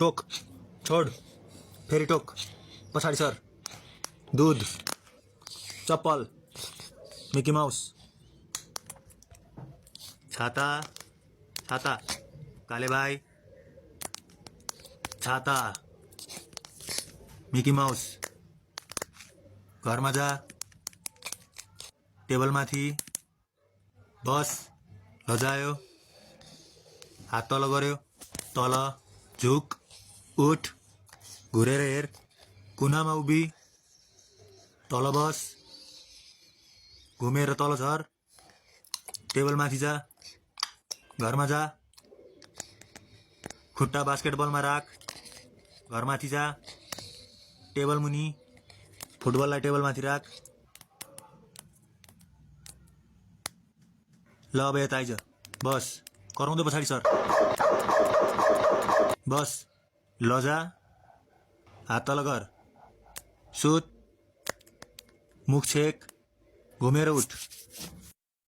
टोक छोड फेरि टोक पछाडि सर दूध चप्पल मिकी माउस छाता छाता काले भाइ छाता मिकी माउस घरमा जा टेबलमाथि बस लजायो हात तल गर्यो तल झुक उठ घुरेर हेर कुनामा उभि तल बस घुमेर तल झर टेबलमाथि जा घरमा जा खुट्टा बास्केटबलमा राख घरमाथि जा टेबल मुनि फुटबललाई टेबलमाथि राख ल अब यता आइज बस कराउँदै पछाडि सर बस लजा हात तल गर सुत मुख छेक घुमेर उठ